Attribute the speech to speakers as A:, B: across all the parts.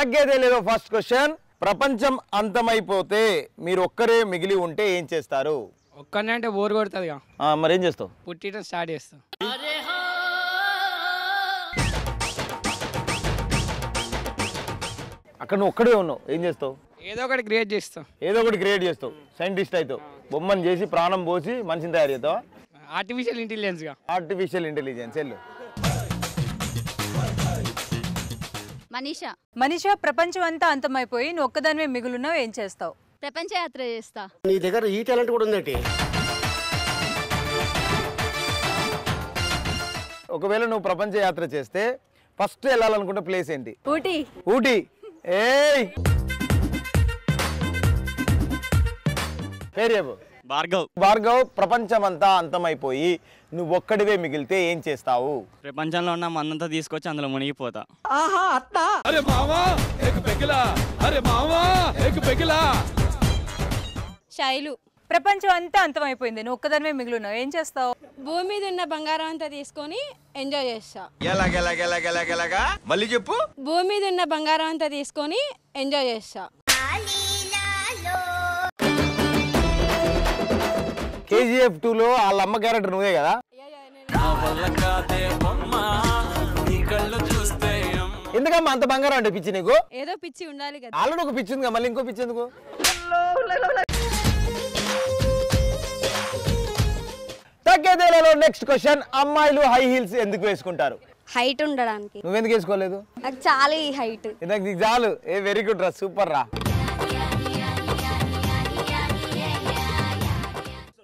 A: తగ్గేదే లేదో first question. ప్రపంచం అంతమైపోతే మీరు ఒక్కరే మిగిలి ఉంటే ఏం చేస్తారు?
B: ఒక్కనే అంటే బోర్ కొడుతుంది.
A: మరి ఏం చేస్తావు?
B: పుట్టిట స్టార్ట్ చేస్తాం.
A: అక్కడ నువ్వు ఒక్కడే ఉన్నావు, ఏం చేస్తావు?
B: ఏదో ఒకటి క్రియేట్ చేస్తాం.
A: ఏదో ఒకటి క్రియేట్ చేస్తావు. సైంటిస్ట్ అవుతావు, బొమ్మను చేసి ప్రాణం పోసి మనిషిని తయారు చేస్తావా?
B: ఆర్టిఫిషియల్ ఇంటెలిజెన్స్గా.
A: Artificial intelligence. వెళ్ళు.
C: మనీషా, ప్రపంచం అంతా అంతమైపోయి నువ్వు ఒక్కదానివే మిగులున్నావు, ఏం చేస్తావు?
D: ప్రపంచ యాత్ర చేస్తా.
E: నీ దగ్గర ఈ టాలెంట్ కూడా ఉందంటే.
A: ఒకవేళ నువ్వు ప్రపంచ యాత్ర చేస్తే ఫస్ట్ వెళ్ళాలనుకుంటే ప్లేస్ ఏంటి?
D: ఊటీ.
A: ఊటీ. ఏయ్ పేరు చెప్పు. భార్గవ్, ప్రపంచమంతా అంతమైపోయి నువ్వు ఒక్కడివే మిగిలితే ఏం చేస్తావు?
F: ప్రపంచంలో ఉన్న మన్నంతా తీసుకొచ్చి అందులో మునిగిపోతా.
D: శైలు.
C: ప్రపంచం అంతా అంతమైపోయింది, నువ్వు ఒక్కదానివే మిగులున్నావు, ఏం చేస్తావు?
D: భూమి మీద ఉన్న బంగారం అంతా తీసుకొని ఎంజాయ్ చేస్తా.
A: మళ్ళీ చెప్పు.
D: భూమి మీద ఉన్న బంగారం అంతా తీసుకొని ఎంజాయ్ చేస్తా.
A: KGF 2లో వాళ్ళ అమ్మ క్యారెక్టర్ నువ్వే కదా? ఎందుకమ్మా అంత బంగారం అంటే పిచ్చి నీకు?
D: ఏదో పిచ్చి ఉండాలి కదా.
A: ఆల్రెడీ ఒక పిచ్చి ఉంది, మళ్ళీ ఇంకో పిచ్చి ఎందుకు? తగ్గేదేలో నెక్స్ట్ క్వశ్చన్. అమ్మాయిలు హై హీల్స్ ఎందుకు వేసుకుంటారు?
D: హైట్ ఉండడానికి.
A: నువ్వెందుకు వేసుకోలేదు?
D: నాకు చాలా ఈ హైట్.
A: నీకు చాలు. వెరీ గుడ్ రా, సూపర్ రా.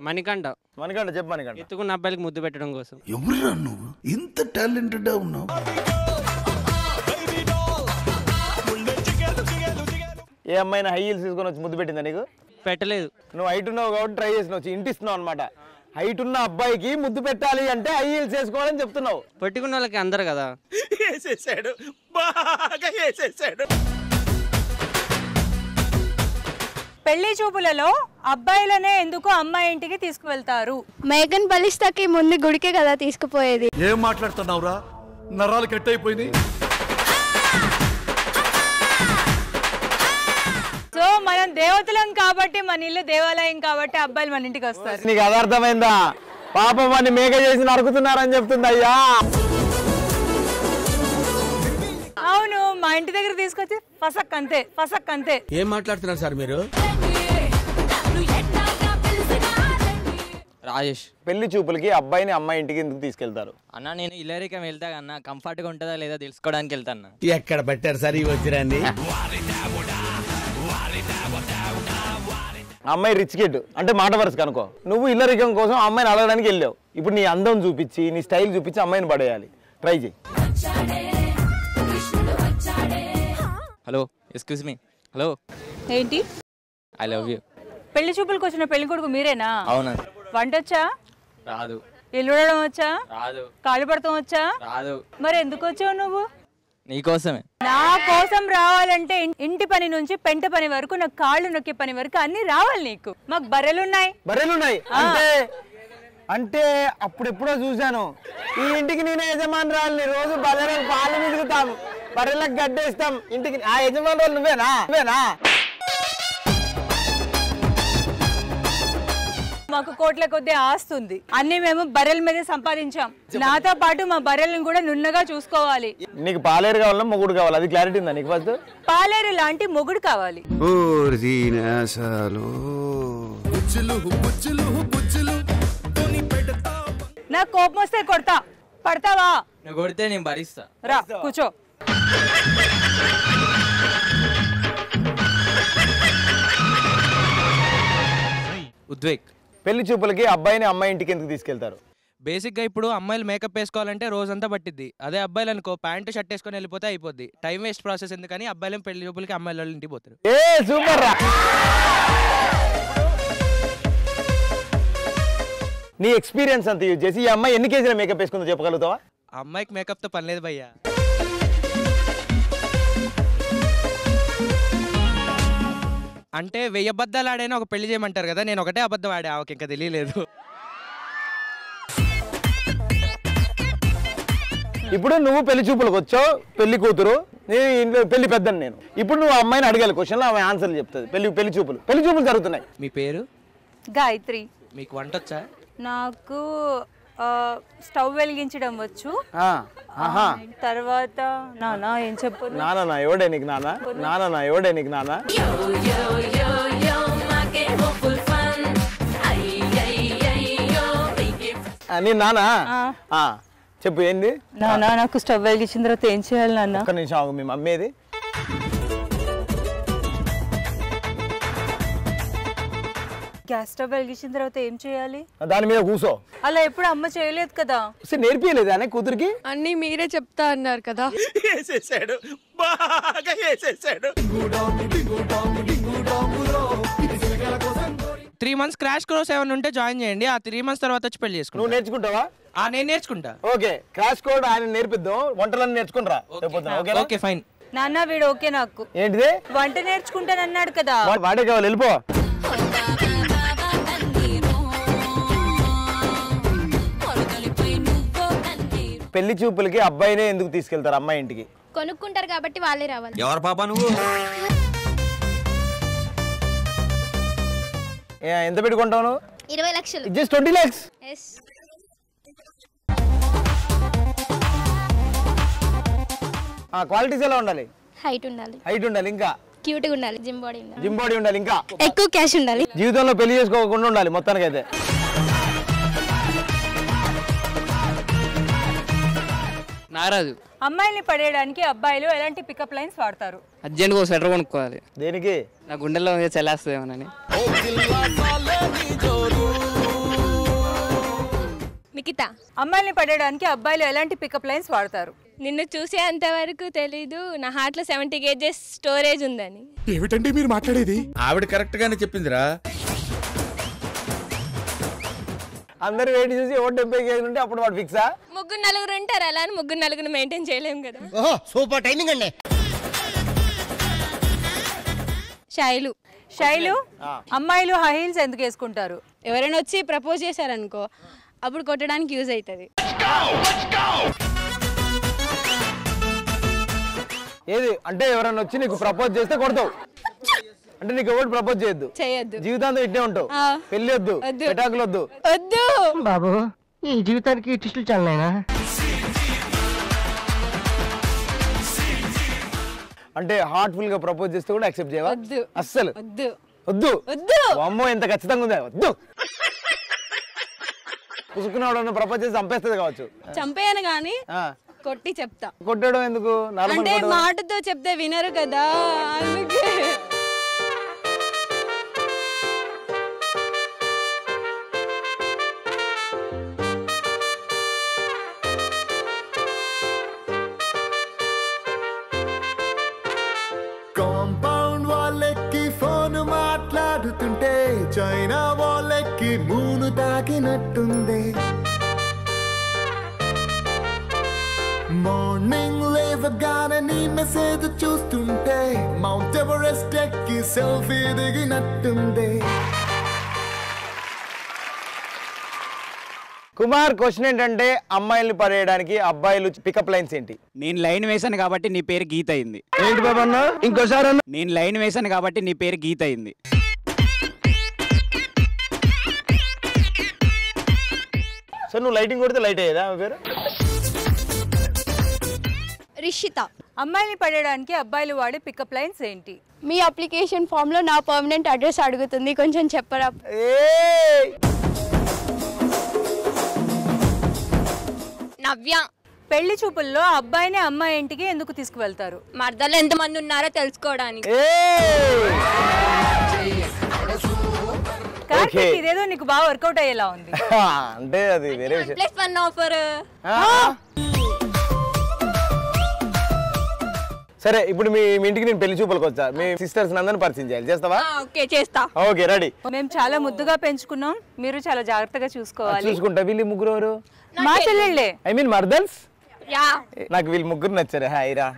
B: మణికంఠ.
A: చెప్పు మణికంఠ.
B: ఎత్తుకున్న అబ్బాయిలకు ముద్దు పెట్టడం కోసం.
G: ఎవరురా నువ్వు ఇంత టాలెంటెడ్ ఉన్నావు?
A: ఏ అమ్మాయినా హై హీల్స్ తీసుకొని వచ్చి ముద్దు పెట్టిందా నీకు?
B: పెట్టలేదు.
A: నువ్వు హైట్ ఉన్నావు కాబట్టి ట్రై చేసినావు, ఇంటిస్తున్నావు అనమాట. హైట్ ఉన్న అబ్బాయికి ముద్దు పెట్టాలి అంటే హై హీల్స్ వేసుకోవాలని చెప్తున్నావు.
B: పెట్టుకున్న వాళ్ళకి అందరు కదా.
C: పెళ్లి చూపులలో అబ్బాయిలనే ఎందుకు అమ్మాయి ఇంటికి తీసుకువెళ్తారు?
D: మేఘన్ బలిస్తాకి ముందు గుడికే కదా తీసుకుపోయేది.
G: ఏం మాట్లాడుతున్నావురా? నరాలు కట్ అయిపోయింది.
C: సో మనం దేవతలం కాబట్టి, మన ఇల్లు దేవాలయం కాబట్టి అబ్బాయిలు మన ఇంటికి వస్తారు.
A: నీకు అది అర్థమైందా? పాపం వాడిని మేక చేసి నరుకుతున్నారని చెప్తుంది. అయ్యా
C: అవును, మా ఇంటి దగ్గర తీసుకొచ్చి ఫసక్ అంతే.
E: ఏం మాట్లాడుతున్నారు సార్ మీరు?
F: రాజేష్.
A: పెళ్లి చూపులకి అబ్బాయిని అమ్మాయి ఇంటికి ఎందుకు తీసుకెళ్తారు?
F: అన్న నేను ఇల్లరికం వెళ్తా కన్నా కంఫర్ట్గా ఉంటుందా లేదా తెలుసుకోవడానికి వెళ్తాను.
E: ఎక్కడ పట్టారు సార్ ఈ వచ్చిరండి?
A: అమ్మాయి రిచ్ కిడ్ అంటే మాట వరుస కనుకో. నువ్వు ఇల్లరికం కోసం అమ్మాయిని అడగడానికి వెళ్ళావు. ఇప్పుడు నీ అందం చూపించి, నీ స్టైల్ చూపించి అమ్మాయిని పడేయాలి. ట్రై చేయి.
F: Hello, excuse me. హలో.
C: ఏంటి?
F: I love you.
C: పెళ్లి చూపులకు వచ్చిన పెళ్లి కొడుకు మీరేనా?
F: అవునా.
C: వంట వచ్చా?
F: రాదు.
C: ఇల్లు ఉడడం వచ్చా?
F: రాదు.
C: కాళ్ళు పడతాం వచ్చా?
F: రాదు.
C: మరి ఎందుకు వచ్చావు నువ్వు?
F: నీకోసమే.
C: నా కోసం రావాలంటే ఇంటి పని నుంచి పెంట పని వరకు, నా కాళ్ళు నొక్కే పని వరకు అన్ని రావాలి నీకు. మాకు బర్రెలున్నాయి.
A: అంటే అప్పుడెప్పుడో చూశాను. ఈ ఇంటికి నేనే యజమానురాలిని. రోజు బర్రెలకు పాలు మిగులుతాం, బర్రెలకు గడ్డేస్తాం. ఇంటికి ఆ యజమానురాలు నువ్వేనా?
C: మాకు కోట్ల కొద్ది ఆస్తుంది. అన్ని మేము బర్రెల మీద సంపాదించాం. నాతో పాటు మా బర్రెలను కూడా నున్నగా చూసుకోవాలి.
A: నీకు పాలేరు కావాలా, మొగుడు కావాలి? అది క్లారిటీ ఉందా నీకు? ఫస్ట్
C: పాలేరు లాంటి మొగుడు కావాలి. నాకు కోపం వస్తే కొడతా. పడతావా?
F: నువ్వు కొడితే నేను భరిస్తా.
C: రా కూర్చో.
F: ఉద్వేక్.
A: పెళ్లి చూపులకి అబ్బాయిని అమ్మాయి ఇంటికి ఎందుకు తీసుకెళ్తారు?
B: బేసిక్గా ఇప్పుడు అమ్మాయిలు మేకప్ వేసుకోవాలంటే రోజంతా పట్టిద్ది. అదే అబ్బాయిలు అనుకో ప్యాంటు షర్ట్ వేసుకొని వెళ్ళిపోతే అయిపోద్ది. టైం వేస్ట్ ప్రాసెస్ ఎందుకని అబ్బాయిలు పెళ్లి చూపులకి అమ్మాయిల వాళ్ళ ఇంటికి పోతారు.
A: సూపర్ రా. నీ ఎక్స్పీరియన్స్ అంతా యూజ్ చేసి ఈ అమ్మాయి ఎన్ని కేజీల మేకప్ వేసుకుందో చెప్పగలుగుతావా?
B: అమ్మాయికి మేకప్తో పని లేదు భయ్యా. అంటే 1000 అబద్ధాలు ఆడైనా ఒక పెళ్లి చేయమంటారు కదా, నేను ఒకటే అబద్ధం ఆడా, ఆమెకి ఇంకా తెలియలేదు.
A: ఇప్పుడు నువ్వు పెళ్లి చూపులకు వచ్చావు, పెళ్లి కూతురు, నేను ఇంట్లో పెళ్లి పెద్దని నేను. ఇప్పుడు నువ్వు అమ్మాయిని అడగాలి క్వశ్చన్లో, ఆమె ఆన్సర్లు చెప్తుంది. పెళ్లి చూపులు జరుగుతున్నాయి.
B: మీ పేరు?
C: గాయత్రి.
B: మీకు వంట వచ్చా?
C: నాకు స్టవ్ వెలిగించడం వచ్చు. తర్వాత నానా ఏం చెప్పు.
A: నానా ఎవడే నీకు నానా? నీ నానా చెప్పు ఏంది?
C: నానా నాకు స్టవ్ వెలిగించిన తర్వాత ఏం చేయాలి నాన్న?
A: ఒక్క నిమిషం ఆగు. మీ మమ్మీ ఏది?
C: గ్యాస్ స్టవ్ వెలిగించిన తర్వాత ఏం చేయాలి?
A: దాని మీద కూసో.
C: అలా ఎప్పుడు అమ్మ చేయలేదు కదా.
A: నేర్పియలేదు అనే కూతురికి?
D: అన్ని మీరే చెప్తా అన్నారు కదా.
B: 3 months క్రాష్ కోర్స్ ఏమైనా ఉంటే జాయిన్ చేయండి. ఆ 3 months తర్వాత వచ్చి పెళ్లి చేసుకుంటా.
A: నువ్వు నేర్చుకుంటావా?
B: నేను నేర్చుకుంటా.
A: ఓకే, క్రాష్ కోడ్ ఆయన నేర్పిద్దాం. వంటలన్నీ నేర్చుకుంటా.
B: Okay fine.
C: నాన్న వీడు ఓకే నాకు.
A: ఏంటిది?
C: వంట నేర్చుకుంటానన్నాడు కదా.
A: వాడే కావాలి, వెళ్ళిపో. పెళ్లి చూపులకి అబ్బాయినే ఎందుకు తీసుకెళ్తారు అమ్మాయి ఇంటికి?
D: కొనుక్కుంటారు కాబట్టి వాళ్ళే రావాలి.
E: ఎవరు పాప నువ్వు?
A: ఎంత పెట్టుకుంటావు నువ్వు?
D: 20 లక్షలు.
A: Just 20 lakhs. క్వాలిటీస్ ఎలా ఉండాలి?
D: హైట్ ఉండాలి,
A: ఇంకా
D: క్యూట్ గా ఉండాలి, జిమ్ బాడీ
A: ఉండాలి, ఇంకా
D: ఎక్కువ క్యాష్ ఉండాలి.
A: జీవితంలో పెళ్లి చేసుకోకుండా ఉండాలి మొత్తానికైతే.
F: నారాజు.
C: అమ్మాయిల్ని పడేయడానికి అబ్బాయిలు ఎలాంటి పికప్ లైన్స్ వాడతారు?
F: అర్జెంట్ గా స్వెటర్ కొనుక్కోవాలి.
A: దేనికి?
F: నా గుండెల్లో చల్లేస్తుందేమోనని.
D: మిగతా
C: అమ్మాయిల్ని పడేయడానికి అబ్బాయిలు ఎలాంటి పికప్ లైన్స్ వాడతారు?
D: నిన్ను చూసే అంతవరకు తెలీదు, నా హార్ట్ లో 70 kgs స్టోరేజ్ ఉందని.
G: ఏమిటండి మీరు మాట్లాడేది?
E: ఆవిడ కరెక్ట్ గానే చెప్పిందిరా.
A: అందరు వెయిట్ చూసి 70 kg ఉంటే అప్పుడు వాడు ఫిక్సా?
D: 3-4 ఉంటారు, అలా అని 3-4 మెయింటైన్ చేయలేం కదా.
E: ఓహో సూపర్ టైమింగ్ అండి.
C: శైలు అమ్మాయిలు హై హీల్స్ ఎందుకు వేసుకుంటారు?
D: ఎవరైనా వచ్చి ప్రపోజ్ చేశారనుకో, అప్పుడు కొట్టడానికి యూజ్ అవుతుంది.
A: ఏది అంటే ఎవరైనా వచ్చి నీకు ప్రపోజ్ చేస్తే కొడతావు అంటే నీకు ఎవరు ప్రపోజ్ చేయొద్దు, జీవితాంతం ఇట్టే ఉంటావు. పెళ్లి వద్దు, పెటాకులు వద్దు.
H: బాబు ఈ జీవితానికి టిస్టులు చాలనా?
A: అంటే హార్ట్ఫుల్ గా ప్రపోజ్ చేస్తే కూడా యాక్సెప్ట్ చేయవా? అస్సలు
D: వద్దు.
A: అమ్మో ఎంత ఖచ్చితంగా ఉందా? వద్దు. పుసుకున్నాడు ప్రపోజ్ చేసి చంపేస్తుంది కావచ్చు.
D: చంపేయను గానీ కొట్టి చెప్తా.
A: కొట్టడం ఎందుకు?
D: అంటే మాటతో చెప్తే వినరు కదా, అందుకే.
I: కాంపౌండ్ వాళ్ళెక్కి ఫోన్ మాట్లాడుతుంటే చైనా వాళ్ళెక్కి మూను తాకినట్టుంది. మార్నింగ్ లేవగానే నీ మెసేజ్ చూస్తుంటే మౌంట్ ఎవరెస్ట్ ఎక్కి సెల్ఫీ దిగినట్టుంది.
A: కుమార్, క్వశ్చన్ ఏంటంటే అమ్మాయిలు పడేయడానికి అబ్బాయిలు పికప్ లైన్స్ ఏంటి?
J: నేను లైన్ వేసాను కాబట్టి నీ పేరు గీత అయింది.
A: ఏంటి బాబా అన్న? ఇంకోసారి అన్న.
J: నేను లైన్ వేసాను కాబట్టి నీ పేరు గీత అయింది.
A: సో నువ్వు లైటింగ్ కొడితే లైట్ అయ్యేదా పేరు?
D: రిషిత.
C: అమ్మాయిని పడేయడానికి అబ్బాయిలు వాడే పికప్ లైన్స్ ఏంటి?
D: మీ అప్లికేషన్ ఫామ్ లో నా పర్మనెంట్ అడ్రస్ అడుగుతుంది, కొంచెం చెప్పరా? నవ్య.
C: పెళ్లి చూపుల్లో అబ్బాయిని అమ్మాయి ఇంటికి ఎందుకు తీసుకువెళ్తారు?
D: మర్దలు ఎంతమంది ఉన్నారో తెలుసుకోవడానికి.
C: కార్తీక్, ఇదేదో నీకు బాగా వర్కౌట్ అయ్యేలా ఉంది.
A: అంటే అది వేరే విషయం.
D: +1 ఆఫర్.
A: సరే, ఇప్పుడు మీ ఇంటికి నేను పెళ్లి చూపులకు వచ్చా. మీ సిస్టర్స్ అందరిని పరిచయం చేయాలి. చేస్తావా?
D: ఓకే, చేస్తా.
A: Okay, ready.
C: మేము చాలా ముద్దుగా పెంచుకున్నాం, మీరు చాలా జాగ్రత్తగా చూసుకోవాలి.
A: చూసుకుంటా. వీళ్ళు ముగ్గురు ఎవరు?
C: మా చెల్లెళ్ళే.
A: ఐ మీన్ మర్దల్స్.
D: యా,
A: నాకు వీళ్ళు ముగ్గురు నచ్చారు. హాయ్ రా.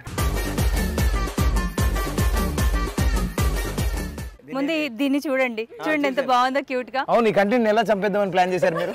C: ముందు దీన్ని చూడండి, చూడండి ఎంత బాగుందో, క్యూట్ గా.
A: అవును, ఈ కంటెంట్ ఎలా చంపేద్దామని ప్లాన్ చేశారు మీరు?